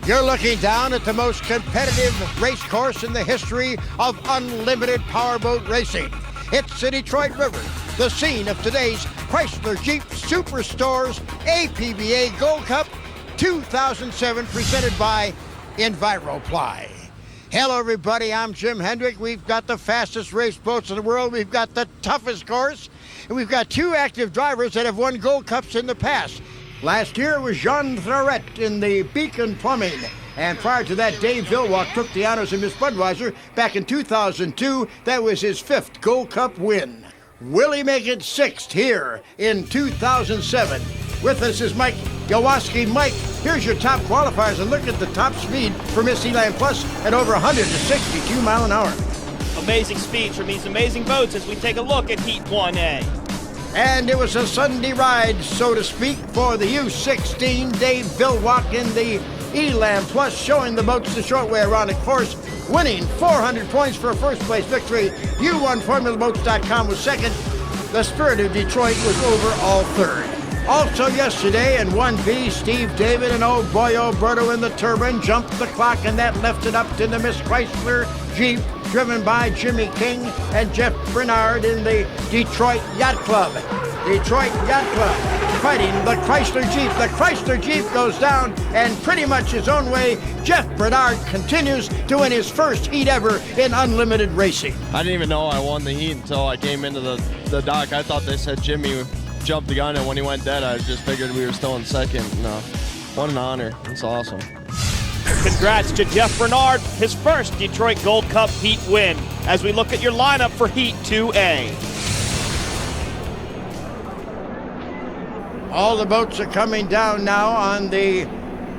You're looking down at the most competitive race course in the history of unlimited powerboat racing. It's the Detroit River, the scene of today's Chrysler Jeep Superstores APBA Gold Cup 2007, presented by EnviroPly. Hello, everybody. I'm Jim Hendrick. We've got the fastest race boats in the world. We've got the toughest course. And we've got two active drivers that have won Gold Cups in the past. Last year was Jean Thorette in the Beacon Plumbing. And prior to that, Dave Villwalk took the honors of Miss Budweiser back in 2002. That was his fifth Gold Cup win. Will he make it sixth here in 2007? With us is Mike Yawoski. Mike, here's your top qualifiers, and look at the top speed for Miss Elan Plus at over 162 mile an hour. Amazing speeds from these amazing boats as we take a look at Heat 1A. And it was a Sunday ride, so to speak, for the U16. Dave Villwalk in the Elan Plus, showing the boats the short way around the course, winning 400 points for a first place victory. U1FormulaBoats.com was second. The Spirit of Detroit was overall third. Also yesterday in 1B, Steve David and oh boy Alberto in the Turbine jumped the clock, and that left it up to the Miss Chrysler Jeep, driven by Jimmy King and Jeff Bernard in the Detroit Yacht Club. Detroit Yacht Club fighting the Chrysler Jeep. The Chrysler Jeep goes down, and pretty much his own way, Jeff Bernard continues to win his first heat ever in unlimited racing. I didn't even know I won the heat until I came into the dock. I thought they said Jimmy jumped the gun, and when he went dead, I just figured we were still in second. No, what an honor. It's awesome. Congrats to Jeff Bernard, his first Detroit Gold Cup heat win, as we look at your lineup for Heat 2A. All the boats are coming down now on the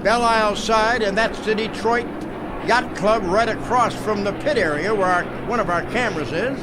Belle Isle side, and that's the Detroit Yacht Club right across from the pit area where one of our cameras is.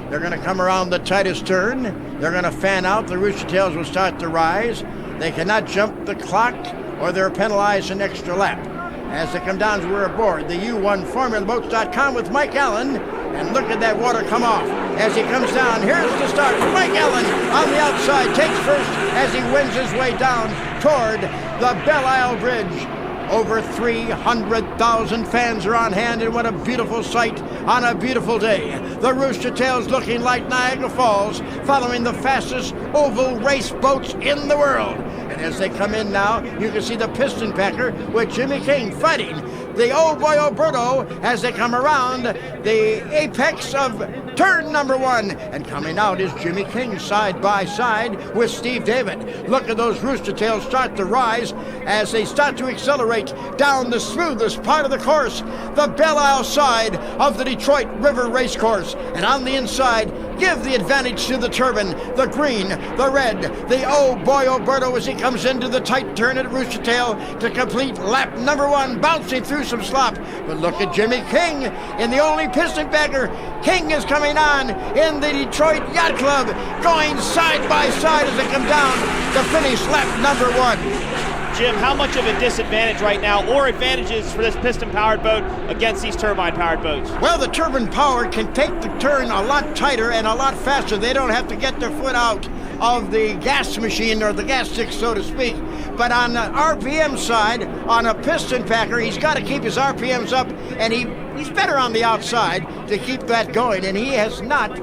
They're going to come around the tightest turn. They're going to fan out. The rooster tails will start to rise. They cannot jump the clock, or they're penalized an extra lap. As they come down, we're aboard the U1FormulaBoats.com with Mike Allen. And look at that water come off as he comes down. Here's the start. Mike Allen on the outside takes first as he wins his way down toward the Belle Isle Bridge. Over 300,000 fans are on hand, and what a beautiful sight on a beautiful day. The Rooster Tails looking like Niagara Falls, following the fastest oval race boats in the world. And as they come in now, you can see the piston packer with Jimmy King fighting the Oh Boy Alberto as they come around the apex of turn number one. And coming out is Jimmy King side by side with Steve David. Look at those Rooster Tails start to rise as they start to accelerate down the smoothest part of the course, the Belle Isle side of the Detroit River Race Course. And on the inside, give the advantage to the Turbine, the green, the red, the Oh Boy Alberto as he comes into the tight turn at Rooster Tail to complete lap number one, bouncing through some slop. But look at Jimmy King in the only piston bagger. King is coming on in the Detroit Yacht Club, going side by side as they come down to finish lap number one. Jim, how much of a disadvantage right now, or advantages for this piston-powered boat against these turbine-powered boats? Well, the turbine-powered can take the turn a lot tighter and a lot faster. They don't have to get their foot out of the gas machine or the gas stick, so to speak. But on the RPM side, on a piston packer, he's got to keep his RPMs up, and he's better on the outside to keep that going, and he has not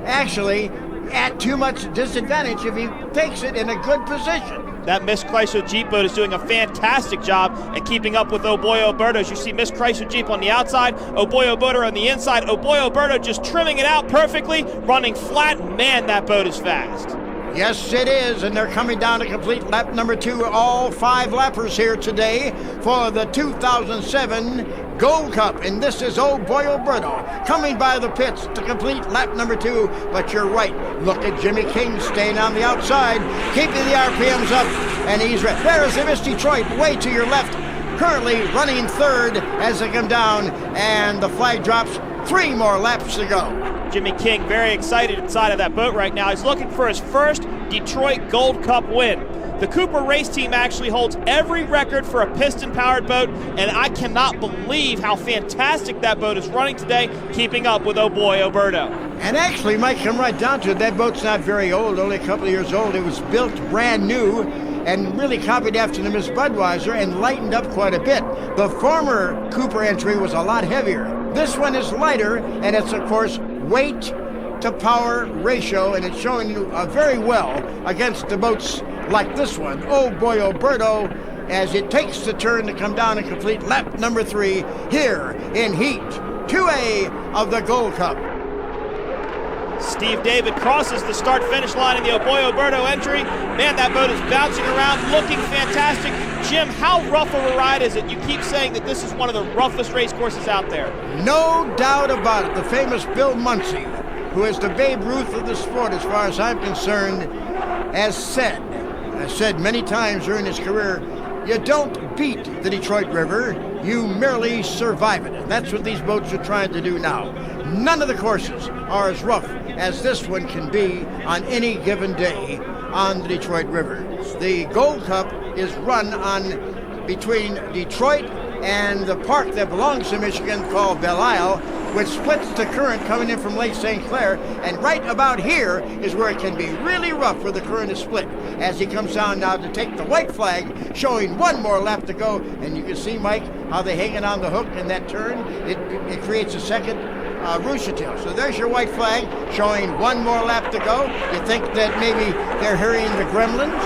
actually at too much disadvantage if he takes it in a good position. That Miss Chrysler Jeep boat is doing a fantastic job at keeping up with Oh Boy Alberto. As you see Miss Chrysler Jeep on the outside, Oh Boy Alberto on the inside. Oh Boy Alberto just trimming it out perfectly, running flat. Man, that boat is fast. Yes, it is, and they're coming down to complete lap number two. All five lappers here today for the 2007 Gold Cup, and this is Oh Boy Alberto coming by the pits to complete lap number two. But you're right, look at Jimmy King staying on the outside, keeping the RPMs up, and he's ready. There is the Miss Detroit way to your left, currently running third as they come down, and the flag drops. 3 more laps to go. Jimmy King very excited inside of that boat right now. He's looking for his first Detroit Gold Cup win. The Cooper race team actually holds every record for a piston-powered boat, and I cannot believe how fantastic that boat is running today, keeping up with Oh Boy Alberto. And actually, Mike, come right down to it, that boat's not very old, only a couple of years old. It was built brand new, and really copied after the Miss Budweiser and lightened up quite a bit. The former Cooper entry was a lot heavier. This one is lighter, and it's, of course, weight to power ratio, and it's showing you very well against the boats like this one. Oh boy, Alberto, as it takes the turn to come down and complete lap number 3 here in Heat 2A of the Gold Cup. Steve David crosses the start-finish line in the Oh Boy Alberto entry. Man, that boat is bouncing around, looking fantastic. Jim, how rough of a ride is it? You keep saying that this is one of the roughest race courses out there. No doubt about it. The famous Bill Muncie, who is the Babe Ruth of the sport as far as I'm concerned, has said many times during his career, you don't beat the Detroit River, you merely survive it. And that's what these boats are trying to do now. None of the courses are as rough as this one can be on any given day on the Detroit River. The Gold Cup is run on between Detroit and the park that belongs to Michigan called Belle Isle, which splits the current coming in from Lake St. Clair, and right about here is where it can be really rough where the current is split. As he comes down now to take the white flag, showing one more lap to go, and you can see, Mike, how they hang it on the hook in that turn. It creates a second rooster tail. So there's your white flag showing one more lap to go. You think that maybe they're hearing the gremlins?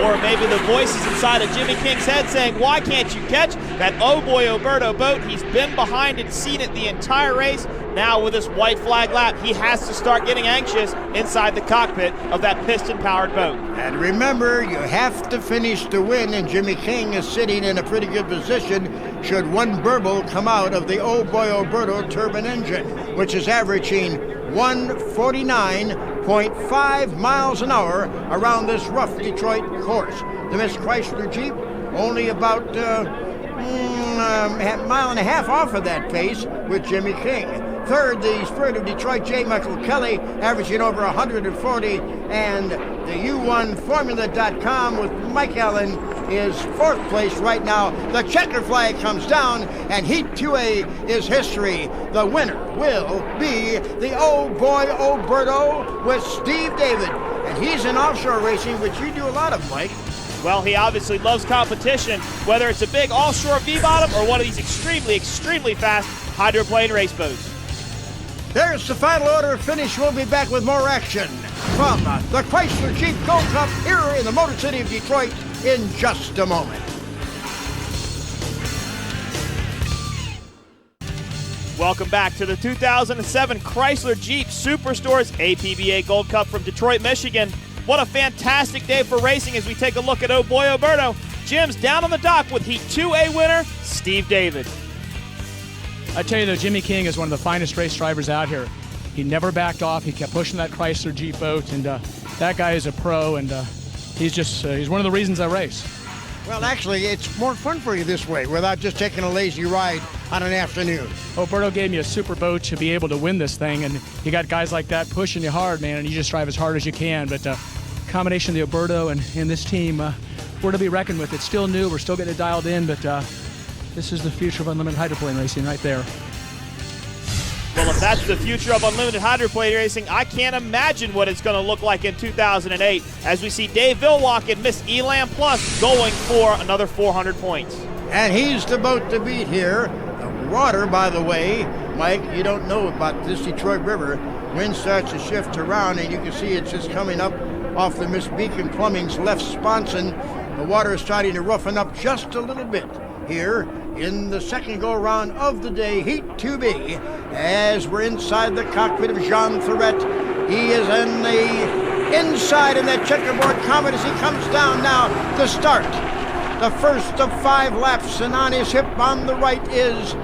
Or maybe the voices inside of Jimmy King's head saying, why can't you catch that Oh Boy Alberto boat? He's been behind and seen it the entire race. Now with this white flag lap, he has to start getting anxious inside the cockpit of that piston-powered boat. And remember, you have to finish to win, and Jimmy King is sitting in a pretty good position should one burble come out of the Oh Boy Alberto turbine engine, which is averaging 149.5 miles an hour around this rough Detroit course. The Miss Chrysler Jeep only about a mile and a half off of that pace with Jimmy King. Third, the Spirit of Detroit, J. Michael Kelly, averaging over 140, and the U1 Formula.com with Mike Allen is 4th place right now. The checker flag comes down, and Heat 2A is history. The winner will be the Oh Boy Alberto with Steve David, and he's in offshore racing, which you do a lot of, Mike. Well, he obviously loves competition, whether it's a big offshore V-bottom or one of these extremely, extremely fast hydroplane race boats. There's the final order of finish. We'll be back with more action from the Chrysler Jeep Gold Cup here in the Motor City of Detroit in just a moment. Welcome back to the 2007 Chrysler Jeep Superstores APBA Gold Cup from Detroit, Michigan. What a fantastic day for racing as we take a look at Oh Boy Alberto. Jim's down on the dock with Heat 2A winner, Steve David. I tell you though, Jimmy King is one of the finest race drivers out here. He never backed off. He kept pushing that Chrysler Jeep boat, and that guy is a pro, and he's one of the reasons I race. Well, actually, it's more fun for you this way without just taking a lazy ride on an afternoon. Alberto gave me a super boat to be able to win this thing, and you got guys like that pushing you hard, man, and you just drive as hard as you can. But combination of the Alberto and this team, we're to be reckoned with. It's still new. We're still getting it dialed in, but this is the future of unlimited hydroplane racing right there. Well, if that's the future of unlimited hydroplane racing, I can't imagine what it's going to look like in 2008 as we see Dave Villwock and Miss Elam Plus going for another 400 points. And he's the boat to beat here. The water, by the way, Mike, you don't know about this Detroit River. Wind starts to shift around, and you can see it's just coming up off the Miss Beacon Plumbing's left sponson. The water is starting to roughen up just a little bit here in the second go-around of the day, Heat 2B, as we're inside the cockpit of Jean Thorette. He is in the inside in that checkerboard comet as he comes down now to start the first of 5 laps, and on his hip on the right is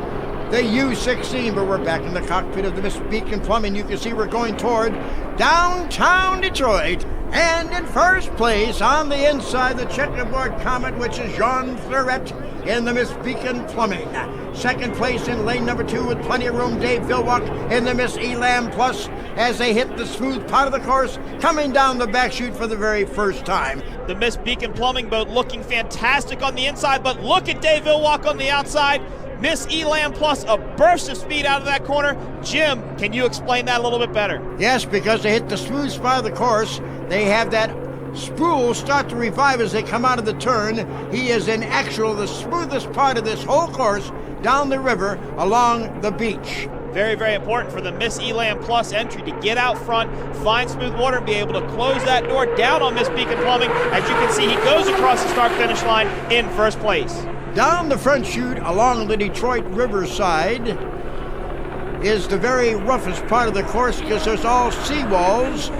the U-16, but we're back in the cockpit of the Miss Beacon Plumbing. You can see we're going toward downtown Detroit. And in first place on the inside, the checkerboard comet, which is Jean Thorette in the Miss Beacon Plumbing. Second place in lane number 2 with plenty of room, Dave Villwock in the Miss Elam Plus as they hit the smooth part of the course, coming down the back chute for the very first time. The Miss Beacon Plumbing boat looking fantastic on the inside, but look at Dave Villwock on the outside. Miss Elam Plus, a burst of speed out of that corner. Jim, can you explain that a little bit better? Yes, because they hit the smooth spot of the course. They have that spools start to revive as they come out of the turn. He is in actual the smoothest part of this whole course down the river along the beach. Very, very important for the Miss Elam Plus entry to get out front, find smooth water, and be able to close that door down on Miss Beacon Plumbing. As you can see, he goes across the start-finish line in first place. Down the front chute along the Detroit River side is the very roughest part of the course because there's all seawalls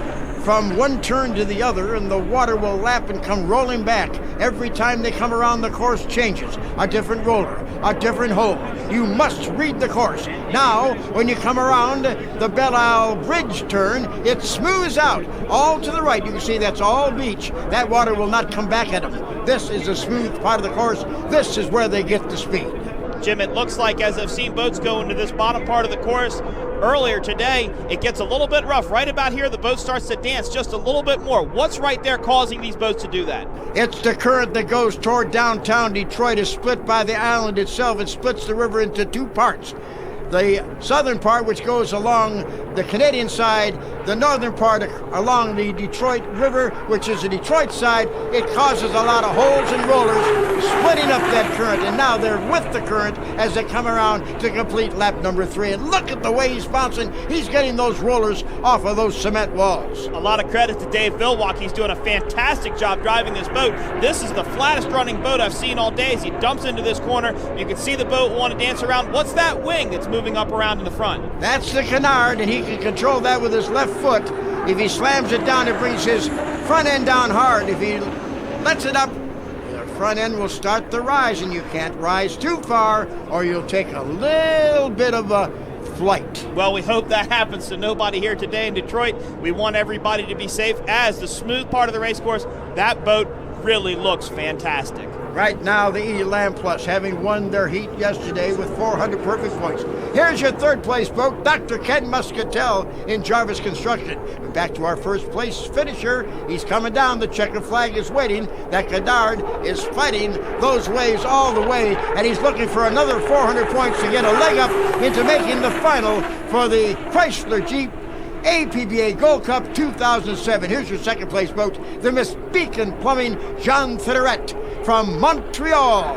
from one turn to the other, and the water will lap and come rolling back. Every time they come around, the course changes. A different roller, a different hole. You must read the course. Now, when you come around the Belle Isle Bridge turn, it smooths out all to the right. You can see that's all beach. That water will not come back at them. This is the smooth part of the course. This is where they get the speed. Jim, it looks like, as I've seen boats go into this bottom part of the course earlier today, it gets a little bit rough. Right about here, the boat starts to dance just a little bit more. What's right there causing these boats to do that? It's the current that goes toward downtown Detroit is split by the island itself. It splits the river into two parts. The southern part, which goes along the Canadian side, the northern part along the Detroit River, which is the Detroit side, it causes a lot of holes and rollers, splitting up that current, and now they're with the current as they come around to complete lap number 3. And look at the way he's bouncing. He's getting those rollers off of those cement walls. A lot of credit to Dave Vilwalk. He's doing a fantastic job driving this boat. This is the flattest running boat I've seen all day as he dumps into this corner. You can see the boat want to dance around. What's that wing that's moving up around in the front? That's the canard, and he can control that with his left foot. If he slams it down, it brings his front end down hard. If he lets it up, the front end will start to rise, and you can't rise too far or you'll take a little bit of a flight. Well, we hope that happens to nobody here today in Detroit. We want everybody to be safe. As the smooth part of the race course, that boat really looks fantastic. Right now, the Elam Plus, having won their heat yesterday with 400 perfect points. Here's your third place boat, Dr. Ken Muscatel in Jarvis Construction. Back to our first place finisher. He's coming down. The checkered flag is waiting. That Cadard is fighting those waves all the way, and he's looking for another 400 points to get a leg up into making the final for the Chrysler Jeep APBA Gold Cup 2007. Here's your second place boat, the Miss Beacon Plumbing Jean Theoret from Montreal.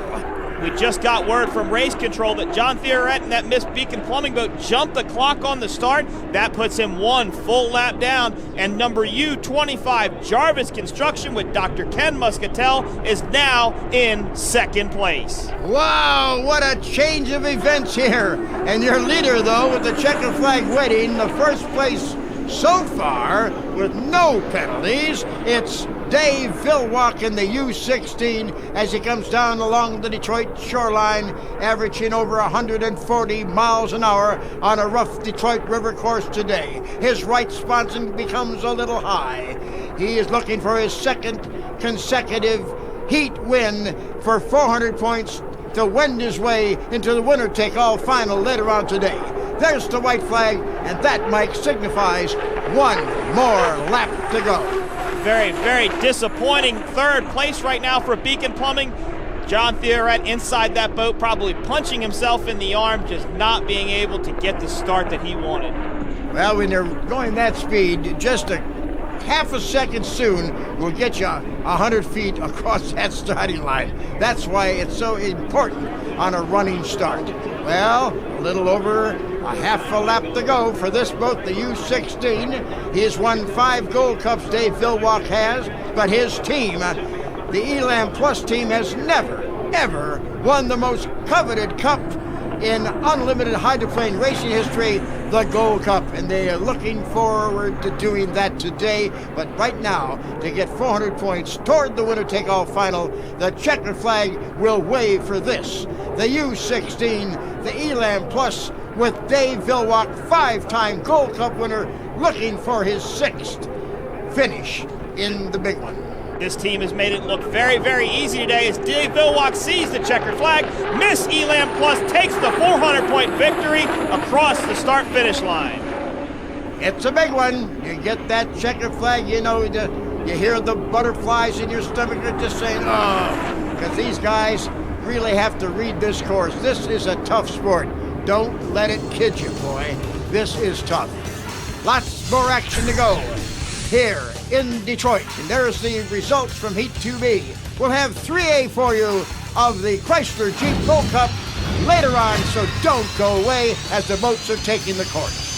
We just got word from race control that John Theoret and that Miss Beacon Plumbing boat jumped the clock on the start. That puts him one full lap down. And number U25 Jarvis Construction with Dr. Ken Muscatel is now in second place. Wow, what a change of events here. And your leader, though, with the checkered flag waiting, the first place so far with no penalties, it's Dave Vilwalk in the U16 as he comes down along the Detroit shoreline, averaging over 140 miles an hour on a rough Detroit River course today. His right sponson becomes a little high. He is looking for his second consecutive heat win for 400 points to wend his way into the winner-take-all final later on today. There's the white flag, and that, Mike, signifies one more lap to go. Very, very disappointing third place right now for Beacon Plumbing. John Theoret inside that boat, probably punching himself in the arm, just not being able to get the start that he wanted. Well, when they're going that speed, just a half a second soon will get you 100 feet across that starting line. That's why it's so important on a running start. Well, a little over a half a lap to go for this boat, the U16. He has won 5 Gold Cups, Dave Vilwalk has, but his team, the Elam Plus team, has never, ever won the most coveted cup in unlimited hydroplane racing history, the Gold Cup, and they are looking forward to doing that today. But right now, to get 400 points toward the winner-take-all final, the checkered flag will wave for this. The U16, the Elam Plus, with Dave Vilwalk, 5-time Gold Cup winner, looking for his 6th finish in the big one. This team has made it look very, very easy today as Dave Vilwalk sees the checkered flag. Miss Elam Plus takes the 400-point victory across the start-finish line. It's a big one. You get that checkered flag, you know, you hear the butterflies in your stomach. You're just saying, oh, because these guys really have to read this course. This is a tough sport. Don't let it kid you, boy. This is tough. Lots more action to go. here in Detroit. And there's the results from Heat 2B. We'll have 3A for you of the Chrysler Jeep Gold Cup later on, so don't go away as the boats are taking the course.